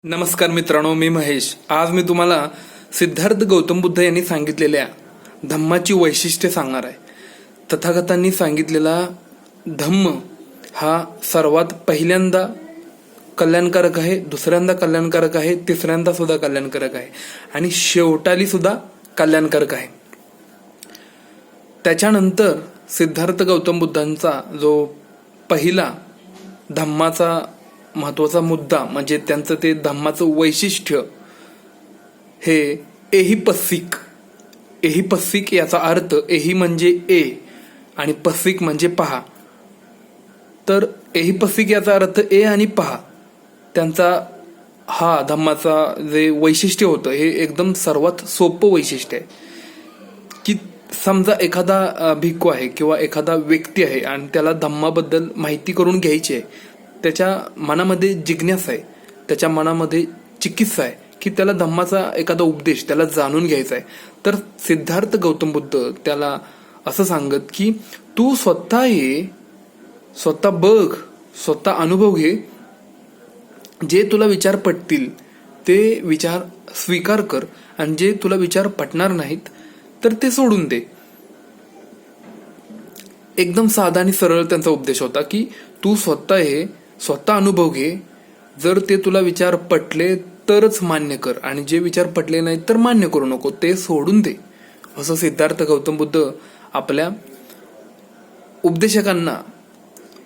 नमस्कार मित्रांनो, मी महेश. आज मी तुम्हाला सिद्धार्थ गौतम बुद्ध यांनी सांगितलेल्या धम्माची वैशिष्ट्ये सांगणार आहे. तथागतांनी सांगितलेला धम्म हा सर्वात पहिल्यांदा कल्याणकारक आहे, दुसऱ्यांदा कल्याणकारक आहे, तिसऱ्यांदा सुद्धा कल्याणकारक आहे आणि शेवटाली सुद्धा कल्याणकारक आहे. त्याच्यानंतर सिद्धार्थ गौतम बुद्धांचा जो पहिला धम्माचा महत्वाचा मुद्दा म्हणजे त्यांचं ते धम्माचं वैशिष्ट्य हे एहिपस्सिक. एहिपस्सिक याचा अर्थ एही म्हणजे ए आणि पस्सिक म्हणजे पहा. तर एहिपस्सिक याचा अर्थ ए आणि पहा. त्यांचा हा धम्माचा जे वैशिष्ट्य होतं हे एकदम सर्वात सोपं वैशिष्ट्य आहे की समजा एखादा भिक्खू आहे किंवा एखादा व्यक्ती आहे आणि त्याला धम्माबद्दल माहिती करून घ्यायची आहे. त्याच्या मनामध्ये जिज्ञासा आहे, त्याच्या मनामध्ये चिकित्सा आहे की त्याला धम्माचा एखादा उपदेश त्याला जाणून घ्यायचा आहे. तर सिद्धार्थ गौतम बुद्ध त्याला असं सांगत की तू स्वतः ये, स्वतः बघ, स्वतः अनुभव घे. जे तुला विचार पटतील ते विचार स्वीकार कर आणि जे तुला विचार पटणार नाहीत तर ते सोडून दे. एकदम साधा आणि सरळ त्यांचा उपदेश होता की तू स्वतः ये, स्वतः अनुभव घे. जर ते तुला विचार पटले तरच मान्य कर आणि जे विचार पटले नाहीत तर मान्य करू नको, ते सोडून दे. असं सिद्धार्थ गौतम बुद्ध आपल्या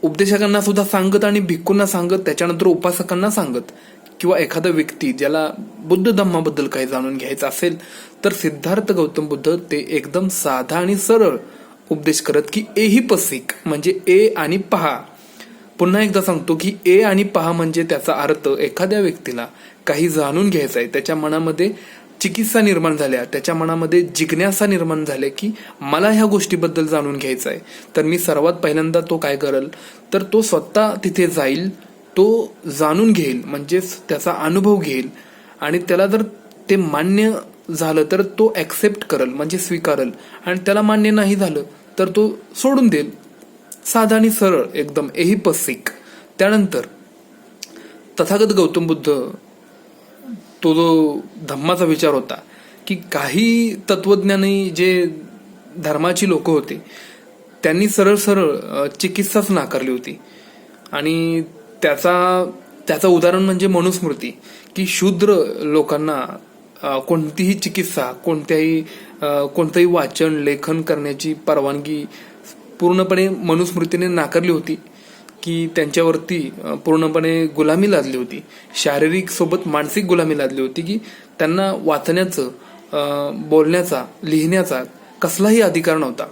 उपदेशकांना सुद्धा सांगत आणि भिक्खूंना सांगत, त्याच्यानंतर उपासकांना सांगत. किंवा एखादा व्यक्ती ज्याला बुद्ध धम्माबद्दल काही जाणून घ्यायचं असेल तर सिद्धार्थ गौतम बुद्ध ते एकदम साधा आणि सरळ उपदेश करत की एहिपस्सिक म्हणजे ए आणि पहा. पुन्हा एकदा सांगतो की ए आणि पहा म्हणजे त्याचा अर्थ एखाद्या व्यक्तीला काही जाणून घ्यायचं आहे, त्याच्या मनामध्ये चिकित्सा निर्माण झाल्या, त्याच्या मनामध्ये जिज्ञासा निर्माण झाल्या की मला ह्या गोष्टीबद्दल जाणून घ्यायचं आहे. तर मी सर्वात पहिल्यांदा तो काय करेल तर तो स्वतः तिथे जाईल, तो जाणून घेईल म्हणजेच त्याचा अनुभव घेईल आणि त्याला जर ते मान्य झालं तर तो ऍक्सेप्ट करेल म्हणजे स्वीकारेल आणि त्याला मान्य नाही झालं तर तो सोडून देईल. साधा आणि सरळ एकदम एहिपस्सिक. त्यानंतर तथागत गौतम बुद्ध तो जो धम्माचा विचार होता की काही तत्वज्ञानी जे धर्माची लोक होते त्यांनी सरळ सरळ चिकित्साच नाकारली होती आणि त्याचा उदाहरण म्हणजे मनुस्मृती की शूद्र लोकांना कोणतीही चिकित्सा कोणतंही वाचन लेखन करण्याची परवानगी पूर्णपणे मनुस्मृतीने नाकारली होती की त्यांच्यावरती पूर्णपणे गुलामी लादली होती, शारीरिक सोबत मानसिक गुलामी लादली होती की त्यांना वाचण्याचं, बोलण्याचा, लिहिण्याचा कसलाही अधिकार नव्हता.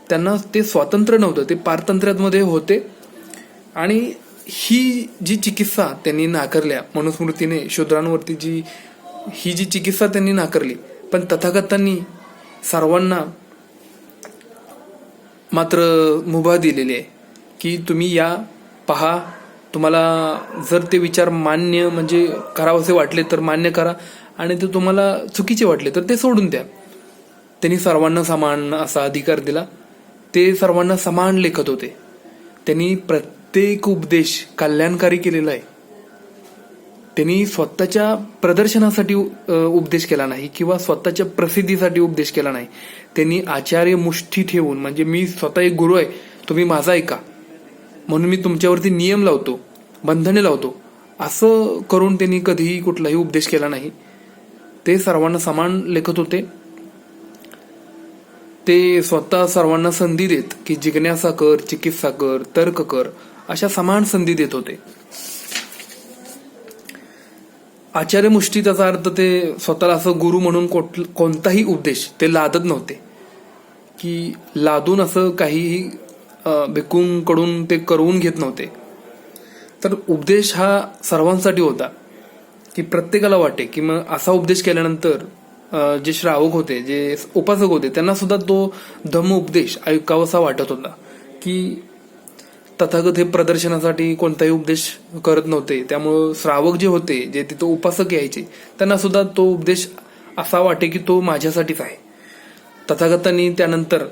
त्यांना ते स्वातंत्र्य नव्हतं, ते पारतंत्र्यामध्ये होते. आणि ही जी चिकित्सा त्यांनी नाकारल्या मनुस्मृतीने शूद्रांवरती ही जी चिकित्सा त्यांनी नाकारली. पण तथागतांनी सर्वांना मात्र मुभा दिलेली आहे की तुम्ही या, पहा, तुम्हाला जर ते विचार मान्य म्हणजे करावंसे वाटले तर मान्य करा आणि ते तुम्हाला चुकीचे वाटले तर ते सोडून द्या. त्यांनी सर्वांना समान असा अधिकार दिला. ते सर्वांना समान लेखत होते. त्यांनी प्रत्येक उपदेश कल्याणकारी केलेला आहे. त्यांनी स्वतःच्या प्रदर्शनासाठी उपदेश केला नाही किंवा स्वतःच्या प्रसिद्धीसाठी उपदेश केला नाही. त्यांनी आचार्य मुष्ठी ठेवून म्हणजे मी स्वतः एक गुरु आहे, तुम्ही माझा ऐका म्हणून मी तुमच्यावरती नियम लावतो, बंधने लावतो, असं करून त्यांनी कधीही कुठलाही उपदेश केला नाही. ते सर्वांना समान लेखत होते. ते स्वतः सर्वांना संधी देत की जिज्ञासा कर, चिकित्सा कर, तर्क कर, अशा समान संधी देत होते. आचार्य मुष्टी त्याचा अर्थ ते स्वतःला असं गुरु म्हणून कोणताही उपदेश ते लादत नव्हते की लादून असं काहीही भिक्खूंकडून ते करवून घेत नव्हते. तर उपदेश हा सर्वांसाठी होता की प्रत्येकाला वाटे की मग असा उपदेश केल्यानंतर जे श्रावक होते, जे उपासक होते, त्यांना सुद्धा तो धम्म उपदेश ऐकावासा वाटत होता की तथागत हे प्रदर्शनासाठी कोणताही उपदेश करत नव्हते. त्यामुळं श्रावक जे होते, जे तिथं उपासक यायचे, त्यांना सुद्धा तो उपदेश असा वाटे की तो माझ्यासाठीच आहे. तथागतांनी त्यानंतर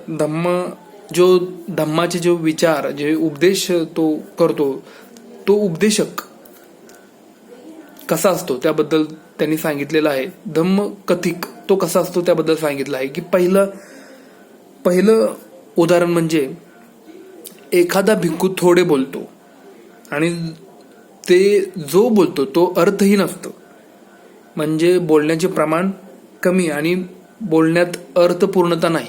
धम्माचे जो विचार, जे उपदेश तो करतो, तो उपदेशक कसा असतो त्याबद्दल त्यांनी सांगितलेलं आहे. धम्म कथिक तो कसा असतो त्याबद्दल सांगितलं आहे की पहिलं उदाहरण म्हणजे एखादा भिक्खू थोडे बोलतो आणि ते जो बोलतो तो अर्थहीन असतो. म्हणजे बोलण्याचे प्रमाण कमी आणि बोलण्यात अर्थपूर्णता नाही.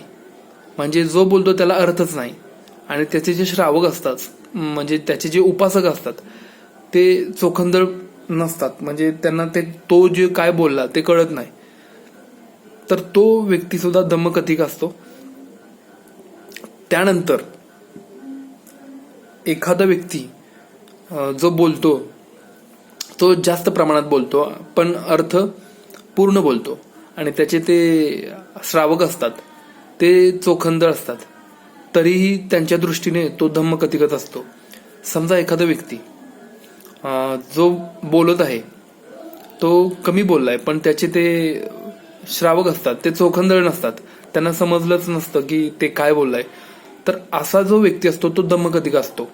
म्हणजे जो बोलतो त्याला अर्थच नाही. आणि त्याचे जे श्रावक असतात म्हणजे त्याचे जे उपासक असतात ते चोखंदळ नसतात. म्हणजे त्यांना तो जे काय बोलला ते कळत नाही. तर तो व्यक्ती सुद्धा धम्मकथिक असतो. त्यानंतर एखादा व्यक्ती जो बोलतो तो जास्त प्रमाणात बोलतो पण अर्थ पूर्ण बोलतो आणि त्याचे ते श्रावक असतात ते चोखंदळ असतात, तरीही त्यांच्या दृष्टीने तो धम्मकथिकच असतो. समजा एखादा व्यक्ती जो बोलत आहे तो कमी बोललाय पण त्याचे ते श्रावक असतात ते चोखंदळ नसतात, त्यांना समजलंच नसतं की ते काय बोललाय. तर असा जो व्यक्ती असतो तो धम्मकथिक असतो.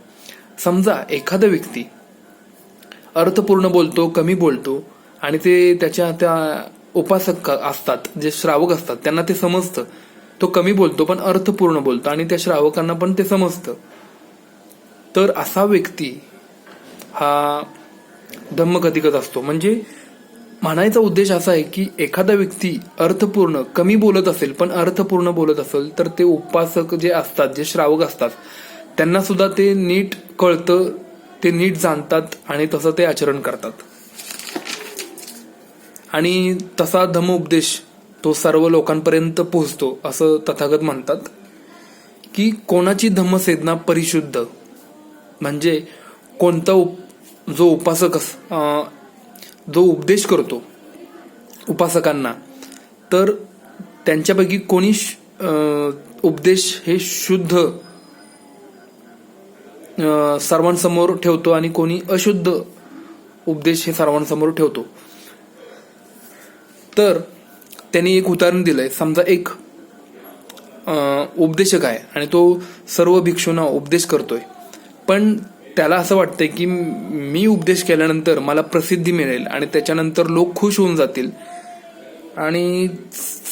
समजा एखादा व्यक्ती अर्थपूर्ण बोलतो, कमी बोलतो आणि ते त्याच्या त्या उपासक असतात जे श्रावक असतात त्यांना ते समजतं. तो कमी बोलतो पण अर्थपूर्ण बोलतो आणि त्या श्रावकांना पण ते समजतं. तर असा व्यक्ती हा धम्मकथिकच असतो. म्हणजे म्हणायचा उद्देश असा आहे की एखादा व्यक्ती अर्थपूर्ण कमी बोलत असेल पण अर्थपूर्ण बोलत असेल तर ते उपासक जे असतात जे श्रावक असतात त्यांना सुद्धा ते नीट कळतं, ते नीट जाणतात आणि तसं ते आचरण करतात. आणि तसा धम्म उपदेश तो सर्व लोकांपर्यंत पोहोचतो असं तथागत म्हणतात. की कोणाची धम्मसेदना परिशुद्ध म्हणजे कोणता जो उपासक जो उपदेश करतो उपासकांना तर त्यांच्यापैकी कोणी उपदेश हे शुद्ध सर्वांसमोर ठेवतो आणि कोणी अशुद्ध उपदेश हे सर्वांसमोर ठेवतो. तर त्यांनी एक उदाहरण दिलंय. समजा एक उपदेशक आहे आणि तो सर्व भिक्षूंना उपदेश करतोय पण त्याला असं वाटतंय की मी उपदेश केल्यानंतर मला प्रसिद्धी मिळेल आणि त्याच्यानंतर लोक खुश होऊन जातील आणि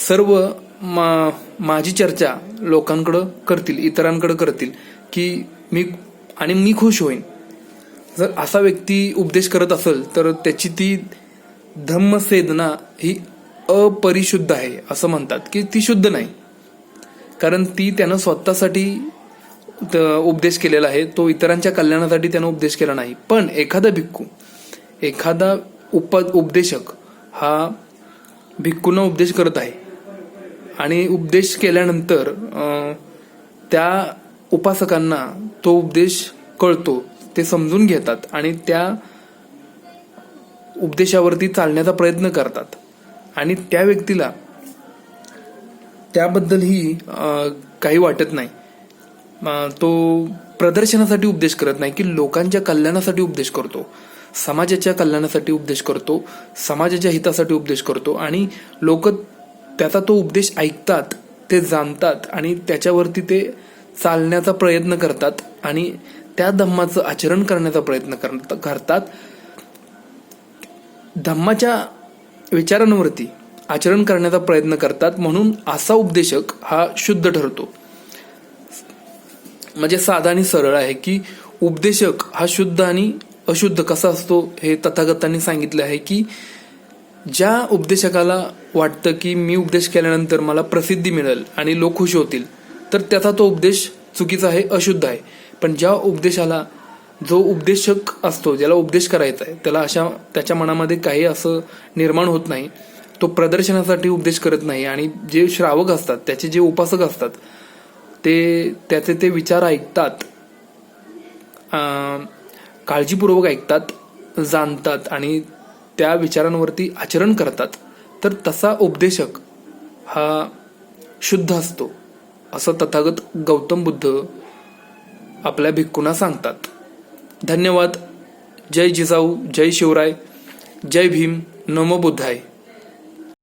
सर्व माझी चर्चा लोकांकडं करतील, इतरांकडे करतील की मी खुश होईन. जर असा व्यक्ती उपदेश करत असेल तर त्याची ती धम्मसेदना ही अपरिशुद्ध आहे असं म्हणतात की ती शुद्ध नाही. कारण ती त्यानं स्वतःसाठी उपदेश केलेला आहे, तो इतरांच्या कल्याणासाठी त्यानं उपदेश केला नाही. पण एखादा भिक्खू एखादा उपदेशक हा भिक्खूंना उपदेश करत आहे आणि उपदेश केल्यानंतर त्या उपासकांना तो उपदेश कळतो, ते समजून घेतात आणि त्या उपदेशावरती चालण्याचा प्रयत्न करतात आणि त्या व्यक्तीला त्याबद्दलही काही वाटत नाही. तो प्रदर्शनासाठी उपदेश करत नाही की लोकांच्या कल्याणासाठी उपदेश करतो, समाजाच्या कल्याणासाठी उपदेश करतो, समाजाच्या हितासाठी उपदेश करतो आणि लोक त्याचा तो उपदेश ऐकतात, ते जाणतात आणि त्याच्यावरती ते चालण्याचा प्रयत्न करतात आणि त्या धम्माचं आचरण करण्याचा प्रयत्न करतात. धम्माच्या विचारांवरती आचरण करण्याचा प्रयत्न करतात. म्हणून असा उपदेशक हा शुद्ध ठरतो. म्हणजे साधा आणि सरळ आहे की उपदेशक हा शुद्ध आणि अशुद्ध कसा असतो हे तथागतांनी सांगितलं आहे. की ज्या उपदेशकाला वाटतं की मी उपदेश केल्यानंतर मला प्रसिद्धी मिळेल आणि लोक खुश होतील तर त्याचा तो उपदेश चुकीचा आहे, अशुद्ध आहे. पण ज्या उपदेशाला जो उपदेशक असतो ज्याला उपदेश करायचा आहे त्याच्या मनामध्ये काही असं निर्माण होत नाही, तो प्रदर्शनासाठी उपदेश करत नाही आणि जे श्रावक असतात त्याचे जे उपासक असतात ते त्याचे ते विचार ऐकतात, काळजीपूर्वक ऐकतात, जाणतात आणि त्या विचारांवरती आचरण करतात, तर तसा उपदेशक हा शुद्ध असतो असं तथागत गौतम बुद्ध आपल्या भिक्खूंना सांगतात. धन्यवाद. जय जिजाऊ, जय शिवराय, जय भीम, नमो बुद्धाय.